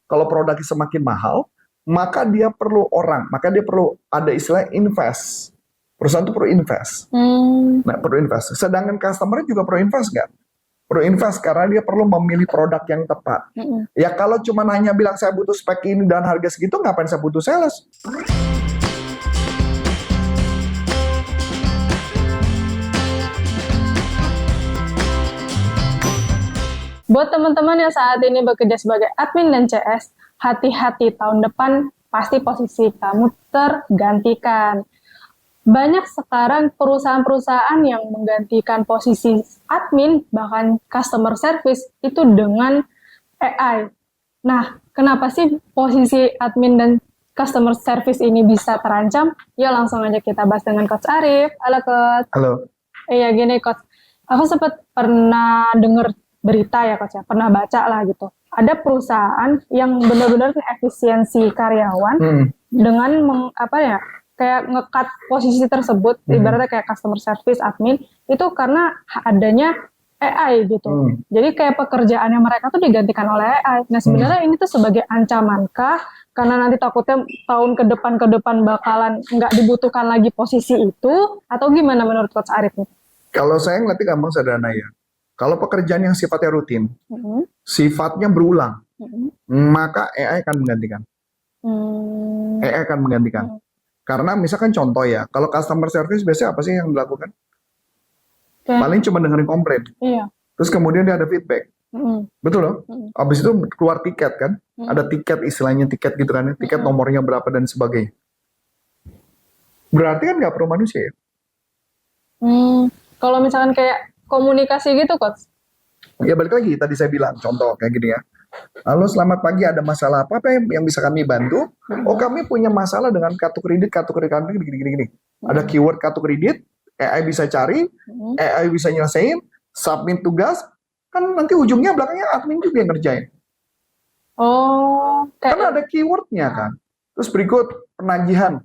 kalau produknya semakin mahal, maka dia perlu orang, maka dia perlu ada istilah invest. Perusahaan itu perlu invest. Nah, perlu invest. Sedangkan customer juga perlu invest nggak? Perlu invest karena dia perlu memilih produk yang tepat. Ya kalau cuma hanya bilang saya butuh spek ini dan harga segitu, ngapain saya butuh sales? Buat teman-teman yang saat ini bekerja sebagai admin dan CS, hati-hati tahun depan pasti posisi kamu tergantikan. Banyak sekarang perusahaan-perusahaan yang menggantikan posisi admin, bahkan customer service, itu dengan AI. Nah, kenapa sih posisi admin dan customer service ini bisa terancam? Ya langsung aja kita bahas dengan Coach Arif. Halo Coach. Halo. Iya gini Coach, aku sempat pernah dengar berita ya Coach ya, pernah baca lah gitu. Ada perusahaan yang benar-benar efisiensi karyawan dengan kayak nge-cut posisi tersebut, ibaratnya kayak customer service, admin, itu karena adanya AI gitu. Jadi kayak pekerjaannya mereka tuh digantikan oleh AI. Nah sebenarnya ini tuh sebagai ancamankah? Karena nanti takutnya tahun ke depan bakalan nggak dibutuhkan lagi posisi itu, atau gimana menurut Coach Arif nih? Kalau saya ngeliatnya gampang sederhana ya. Kalau pekerjaan yang sifatnya rutin, sifatnya berulang, maka AI akan menggantikan. AI akan menggantikan. Karena misalkan contoh ya, kalau customer service biasanya apa sih yang dilakukan? Paling cuma dengerin komplain. Iya. Terus kemudian dia ada feedback. Betul loh? Habis itu keluar tiket kan? Ada tiket, istilahnya tiket gitu kan? Tiket nomornya berapa dan sebagainya. Berarti kan nggak perlu manusia ya? Kalau misalkan kayak komunikasi gitu, Coach? Ya balik lagi, tadi saya bilang, contoh kayak gini ya. Halo, selamat pagi, ada masalah apa yang bisa kami bantu? Oh, kami punya masalah dengan kartu kredit gini. Ada keyword kartu kredit, AI bisa cari, AI bisa nyelesain, submit tugas, kan nanti ujungnya belakangnya admin juga yang ngerjain. Oh, karena ada keywordnya kan. Terus berikut penagihan.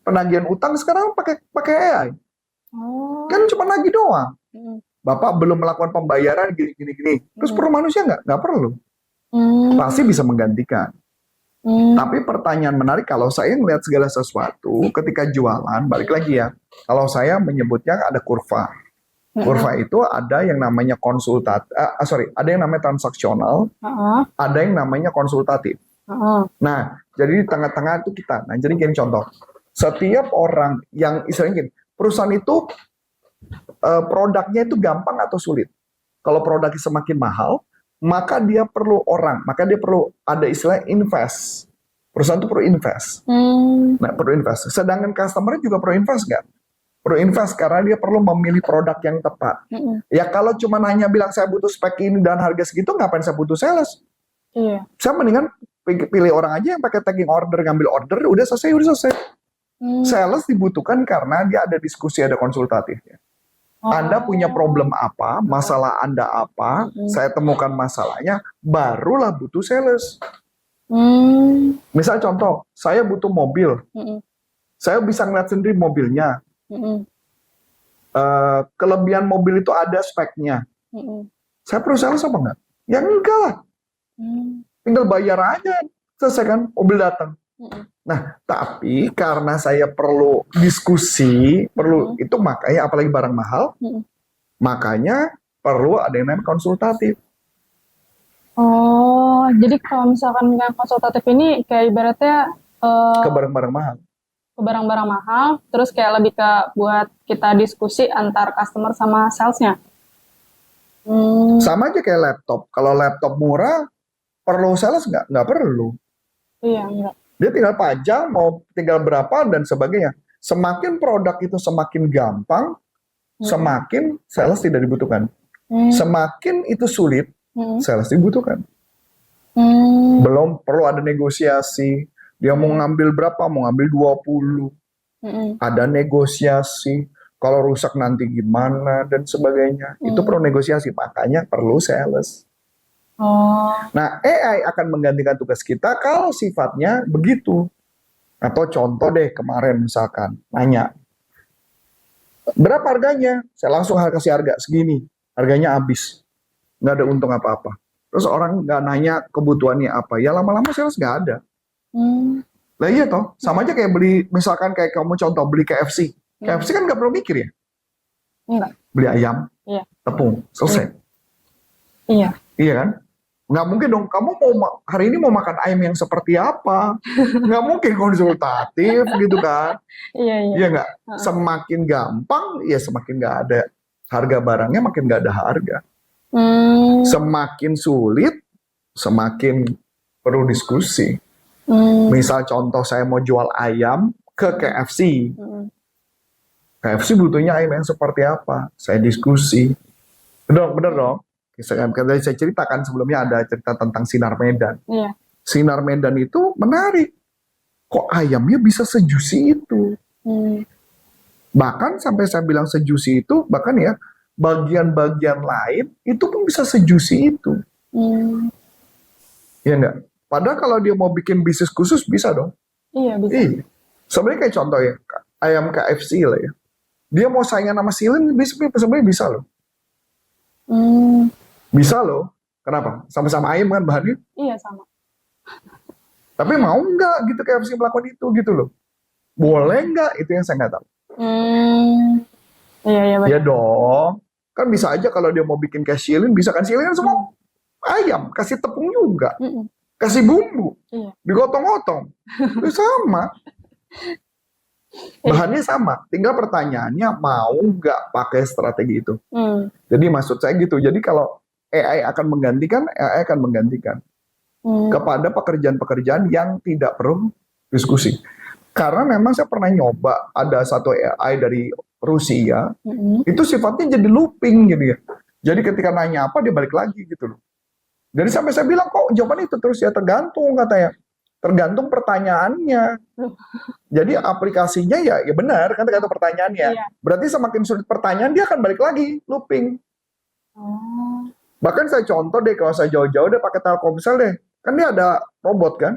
Penagihan utang sekarang pakai AI. Kan cuma nagih doang. Bapak belum melakukan pembayaran gini. Terus perlu manusia nggak? Nggak perlu. Pasti bisa menggantikan. Tapi pertanyaan menarik, kalau saya ngelihat segala sesuatu ketika jualan, balik lagi ya, kalau saya menyebutnya ada kurva. Kurva itu ada yang namanya ada yang namanya transaksional, ada yang namanya konsultatif. Nah, jadi di tengah-tengah itu kita. Nah, jadi gini contoh. Setiap orang yang istilahnya gini, perusahaan itu produknya itu gampang atau sulit. Kalau produknya semakin mahal, maka dia perlu orang, maka dia perlu ada istilah invest. Perusahaan itu perlu invest. Nah, perlu invest. Sedangkan customer juga perlu invest nggak? Perlu invest karena dia perlu memilih produk yang tepat. Ya kalau cuma hanya bilang saya butuh spek ini dan harga segitu, ngapain saya butuh sales? Iya. Saya mendingan pilih orang aja yang pakai tagging order, ngambil order, udah selesai. Sales dibutuhkan karena dia ada diskusi, ada konsultatifnya. Anda punya problem apa, masalah Anda apa, saya temukan masalahnya, barulah butuh sales. Misal contoh, saya butuh mobil, saya bisa ngeliat sendiri mobilnya, kelebihan mobil itu ada speknya, saya perlu sales apa enggak? Ya enggak lah, tinggal bayar aja, selesai kan, mobil datang. Nah, tapi karena saya perlu diskusi, perlu itu makanya apalagi barang mahal, makanya perlu ada yang namanya konsultatif. Oh, jadi kalau misalkan yang konsultatif ini kayak ibaratnya ke barang-barang mahal. Ke barang-barang mahal, terus kayak lebih ke buat kita diskusi antar customer sama salesnya. Sama aja kayak laptop. Kalau laptop murah, perlu sales nggak? Nggak perlu. Iya, enggak. Dia tinggal pajang, mau tinggal berapa, dan sebagainya. Semakin produk itu semakin gampang, semakin sales tidak dibutuhkan. Semakin itu sulit, sales dibutuhkan. Belum perlu ada negosiasi. Dia mau ngambil berapa? Mau ngambil 20. Ada negosiasi. Kalau rusak nanti gimana, dan sebagainya. Itu perlu negosiasi, makanya perlu sales. Nah, AI akan menggantikan tugas kita kalau sifatnya begitu. Atau contoh deh kemarin misalkan, nanya, berapa harganya? Saya langsung kasih harga segini, harganya habis. Nggak ada untung apa-apa. terus orang nggak nanya kebutuhannya apa, ya lama-lama sales nggak ada. Lah iya toh, sama aja kayak beli, misalkan kayak kamu contoh beli KFC. KFC kan nggak perlu mikir ya. Enggak. Beli ayam, Iya. tepung, selesai. Iya. Iya kan? Nggak mungkin dong, kamu mau hari ini mau makan ayam yang seperti apa? Nggak mungkin konsultatif gitu kan? Iya, iya. Iya nggak? Semakin gampang, ya semakin nggak ada harga barangnya, makin nggak ada harga. Semakin sulit, semakin perlu diskusi. Misal contoh saya mau jual ayam ke KFC. KFC butuhnya ayam yang seperti apa? Saya diskusi. Bener dong? Saya ceritakan sebelumnya ada cerita tentang Sinar Medan. Iya. Sinar Medan itu menarik. Kok ayamnya bisa sejusi itu? Bahkan sampai saya bilang sejusi itu, bahkan ya bagian-bagian lain itu pun bisa sejusi itu. Iya nggak? Padahal kalau dia mau bikin bisnis khusus bisa dong. Iya, bisa. Iya. Sebenarnya kayak contoh ya, ayam KFC lah ya. Dia mau saingan sama Silin, sebenarnya bisa loh. Bisa loh. Kenapa? Sama-sama ayam kan bahannya? Iya, sama. Tapi mau nggak gitu KFC melakukan itu gitu loh? Boleh nggak? Itu yang saya nggak tahu. Iya, iya. Ya dong. Kan bisa aja kalau dia mau bikin kayak Silin, bisa kan Silin kan semua ayam, kasih tepung juga. Kasih bumbu. Iya. Digotong-gotong. Itu sama. Bahannya sama. Tinggal pertanyaannya mau nggak pakai strategi itu. Jadi maksud saya gitu. Jadi kalau AI akan menggantikan, AI akan menggantikan kepada pekerjaan-pekerjaan yang tidak perlu diskusi. Karena memang saya pernah nyoba ada satu AI dari Rusia, itu sifatnya jadi looping gitu ya. Jadi ketika nanya apa dia balik lagi gitu loh. Jadi sampai saya bilang kok jawaban itu terus ya tergantung katanya. Tergantung pertanyaannya. Jadi aplikasinya ya benar kan tergantung pertanyaannya. Iya. Berarti semakin sulit pertanyaan dia akan balik lagi looping. Bahkan saya contoh deh kalau saya jauh-jauh deh pakai Telkomsel deh. Kan dia ada robot kan.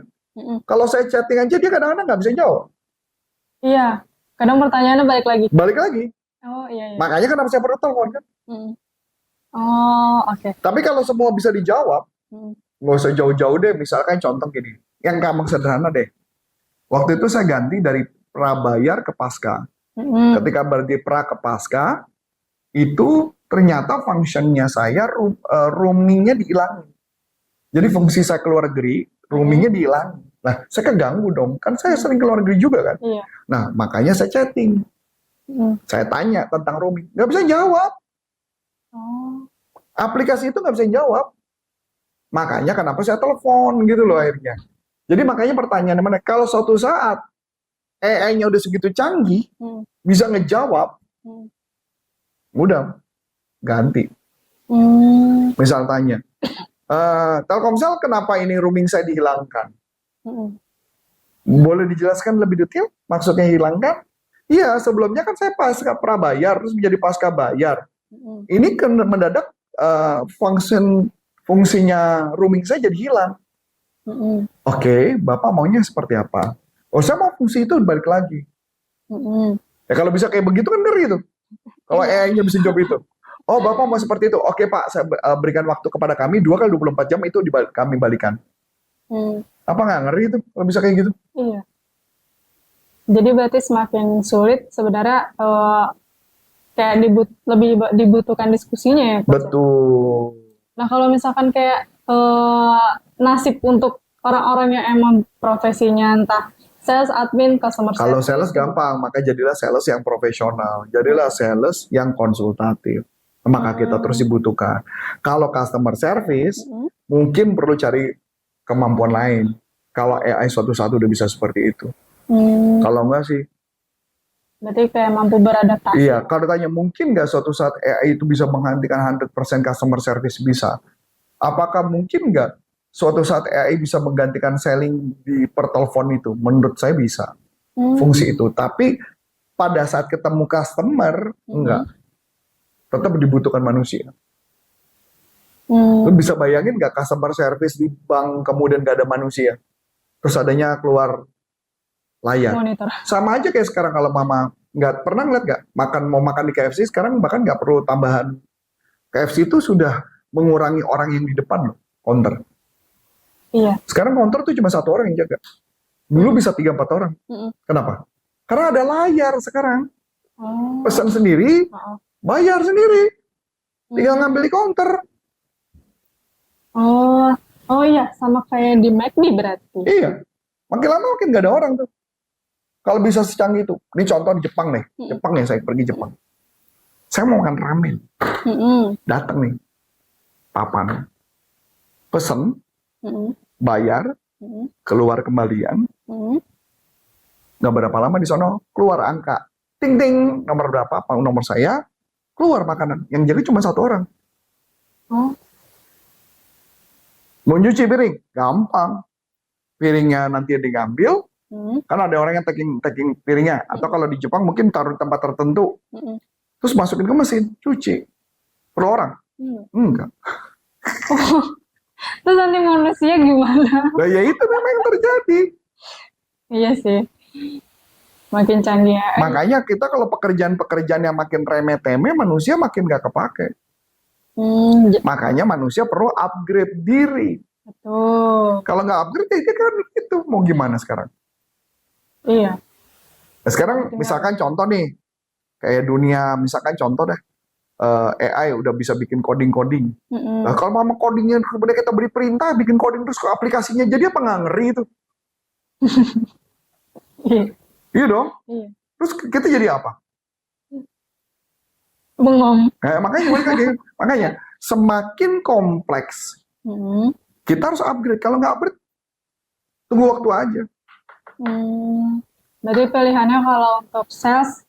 Kalau saya chatting aja dia kadang-kadang nggak bisa jawab. Iya. Kadang pertanyaannya balik lagi. Balik lagi. Oh iya. Makanya kenapa saya perlu telepon kan. Oh oke. Tapi kalau semua bisa dijawab, nggak usah jauh-jauh deh. Misalkan contoh gini, yang gampang sederhana deh. Waktu itu saya ganti dari prabayar ke pasca. Ketika berarti pra ke pasca, itu ternyata functionnya saya roamingnya dihilangin. Jadi fungsi saya keluar negeri, roamingnya dihilangin. Nah, saya keganggu dong. Kan saya sering keluar negeri juga kan. Iya. Nah, makanya saya chatting. Saya tanya tentang roaming. Nggak bisa jawab. Aplikasi itu nggak bisa jawab. Makanya kenapa saya telepon gitu loh akhirnya. Jadi makanya pertanyaan mana, kalau suatu saat AI-nya udah segitu canggih, bisa ngejawab, mudah ganti. Misal tanya, Telkomsel kenapa ini roaming saya dihilangkan? Boleh dijelaskan lebih detail? Maksudnya hilangkan? Iya, sebelumnya kan saya pasca prabayar, terus menjadi pasca bayar. Ini kan mendadak fungsinya roaming saya jadi hilang. Oke, Bapak maunya seperti apa? Oh, saya mau fungsi itu balik lagi. Ya kalau bisa kayak begitu kan ngeri tuh. Kalau AI-nya bisa jawab itu. Oh, Bapak mau seperti itu. Oke, Pak, saya berikan waktu kepada kami 2x24 jam itu kami balikan. Apa nggak ngeri itu kalau bisa kayak gitu? Iya. Jadi berarti semakin sulit sebenarnya kayak lebih dibutuhkan diskusinya ya, Coach? Betul. Nah kalau misalkan kayak nasib untuk orang-orang yang emang profesinya entah sales, admin, customer service. Kalau sales gampang, maka jadilah sales yang profesional. Jadilah sales yang konsultatif. Maka kita terus dibutuhkan. Kalau customer service, mungkin perlu cari kemampuan lain. Kalau AI suatu saat udah bisa seperti itu. Kalau enggak sih. Berarti kayak mampu beradaptasi. Iya, kalau tanya mungkin nggak suatu saat AI itu bisa menghentikan 100% customer service? Bisa. Apakah mungkin nggak suatu saat AI bisa menggantikan selling di pertelepon itu? Menurut saya bisa. Fungsi itu. Tapi pada saat ketemu customer, enggak. Tetap dibutuhkan manusia. Lu bisa bayangin nggak customer service di bank kemudian nggak ada manusia? Terus adanya keluar layar. Monitor. Sama aja kayak sekarang kalau mama nggak pernah ngeliat nggak mau makan di KFC, sekarang bahkan nggak perlu tambahan. KFC itu sudah mengurangi orang yang di depan loh. counter. Iya. Sekarang counter tuh cuma 1 orang yang jaga. Dulu bisa 3-4 orang. Kenapa? Karena ada layar sekarang. Pesan sendiri, bayar sendiri. Tinggal ngambil di counter. Oh iya, sama kayak di McD berarti. Iya. Makin lama makin nggak ada orang tuh. Kalau bisa secanggih itu. Ini contoh di Jepang nih. Jepang ya, saya pergi Jepang. Saya mau makan ramen. Datang nih. Papan. Pesen. Bayar. Keluar kembalian. Nggak berapa lama di sono keluar angka. Ting ting, nomor berapa? Nomor saya. Keluar makanan. Yang jadi cuma 1 orang. Mau nyuci piring? Gampang. Piringnya nanti diambil. Kan ada orang yang taking piringnya. Atau kalau di Jepang mungkin taruh di tempat tertentu. Terus masukin ke mesin. Cuci. Per orang. Enggak. Terus nanti manusia gimana? Nah ya itu memang yang terjadi. Iya sih. Makin canggih ya. Makanya kita kalau pekerjaan-pekerjaan yang makin remeh-temeh, manusia makin gak kepake. Makanya manusia perlu upgrade diri. Betul. Kalau nggak upgrade, ya kan gitu. Mau gimana sekarang? Iya. Nah, sekarang misalkan contoh nih, kayak dunia, misalkan contoh deh, AI udah bisa bikin coding-coding. Nah, kalau mama codingnya kemudian kita beri perintah, bikin coding terus ke aplikasinya, jadi apa nggak ngeri itu? Iya dong. Iya. Terus kita jadi apa? Bengong. Makanya semakin kompleks, kita harus upgrade. Kalau nggak upgrade, tunggu waktu aja. Berarti pilihannya kalau untuk sales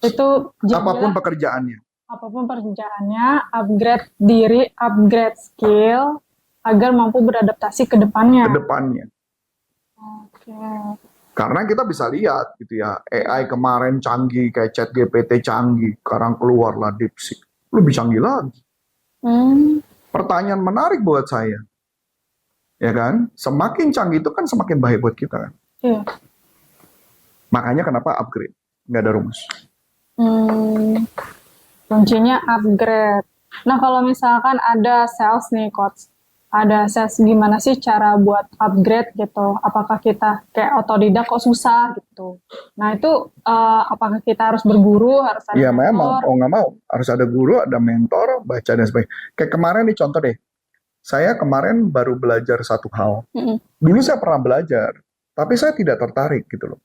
itu apapun pekerjaannya. Apapun pekerjaannya, upgrade diri, upgrade skill agar mampu beradaptasi ke depannya. Oke. Karena kita bisa lihat gitu ya, AI kemarin canggih kayak ChatGPT canggih, sekarang keluarlah DeepSeek, lebih canggih lagi. Pertanyaan menarik buat saya, ya kan? Semakin canggih itu kan semakin baik buat kita kan? Iya. Makanya kenapa upgrade? Nggak ada rumus. Kuncinya upgrade. Nah kalau misalkan ada sales nih coach, ada sales gimana sih cara buat upgrade gitu? Apakah kita kayak otodidak kok susah gitu? Nah itu apakah kita harus berguru, harus ada mentor? Memang, mau nggak mau harus ada guru, ada mentor, baca dan sebagainya. Kayak kemarin nih contoh deh, saya kemarin baru belajar satu hal. Dulu saya pernah belajar, tapi saya tidak tertarik gitu loh.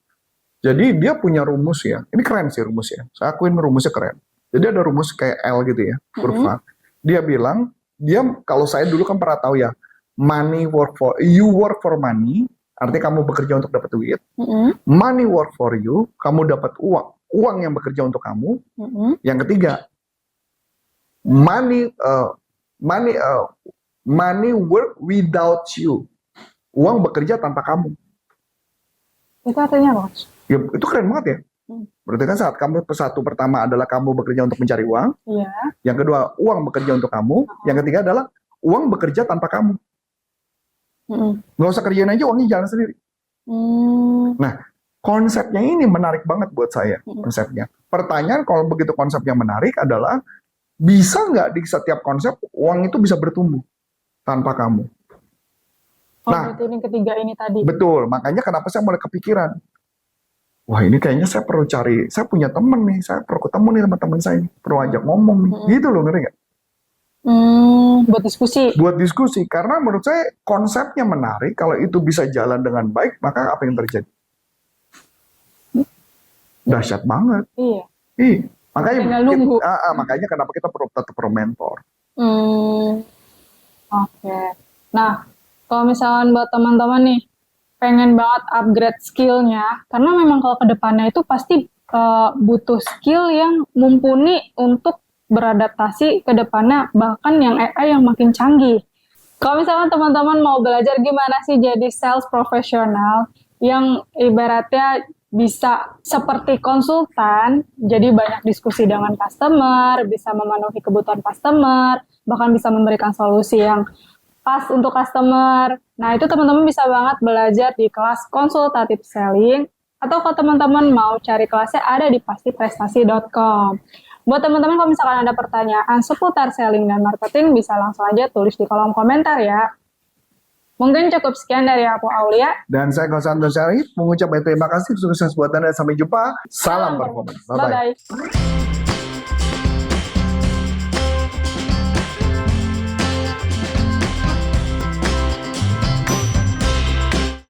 Jadi dia punya rumus ya, ini keren sih rumusnya. Saya akuin rumusnya keren. Jadi ada rumus kayak L gitu ya, kurva. Dia bilang, kalau saya dulu kan pernah tahu ya, you work for money, artinya kamu bekerja untuk dapat duit. Money work for you, kamu dapat uang yang bekerja untuk kamu. Yang ketiga, money work without you, uang bekerja tanpa kamu. Itu artinya apa? Ya, itu keren banget ya. Berarti kan saat satu pertama adalah kamu bekerja untuk mencari uang. Iya. Yang kedua, uang bekerja untuk kamu. Yang ketiga adalah uang bekerja tanpa kamu. Nggak usah kerjain aja, uangnya jalan sendiri. Nah, konsepnya ini menarik banget buat saya. Konsepnya. Pertanyaan kalau begitu konsepnya menarik adalah, bisa nggak di setiap konsep uang itu bisa bertumbuh tanpa kamu? Nah, ini ketiga ini tadi. Betul, makanya kenapa saya mulai kepikiran. Wah ini kayaknya saya perlu cari, saya punya temen nih, saya perlu ketemu nih sama temen saya, perlu ajak ngomong nih, gitu loh, ngerti nggak? Buat diskusi. Buat diskusi, karena menurut saya konsepnya menarik, kalau itu bisa jalan dengan baik, maka apa yang terjadi? Dahsyat banget. Iya. Makanya kenapa kita tetap perlu mentor. Oke. Nah, kalau misalkan buat teman-teman nih, pengen banget upgrade skillnya, karena memang kalau kedepannya itu pasti butuh skill yang mumpuni untuk beradaptasi ke depannya, bahkan yang AI yang makin canggih. Kalau misalkan teman-teman mau belajar gimana sih jadi sales profesional yang ibaratnya bisa seperti konsultan, jadi banyak diskusi dengan customer, bisa memenuhi kebutuhan customer, bahkan bisa memberikan solusi yang pas untuk customer. Nah, itu teman-teman bisa banget belajar di kelas konsultatif selling, atau kalau teman-teman mau cari kelasnya ada di pastiprestasi.com. Buat teman-teman kalau misalkan ada pertanyaan seputar selling dan marketing, bisa langsung aja tulis di kolom komentar ya. Mungkin cukup sekian dari aku, Aulia. Dan saya Konstantin Syarif mengucapkan terima kasih, sukses buat Anda, sampai jumpa. Salam performance. Bye-bye. Bye-bye.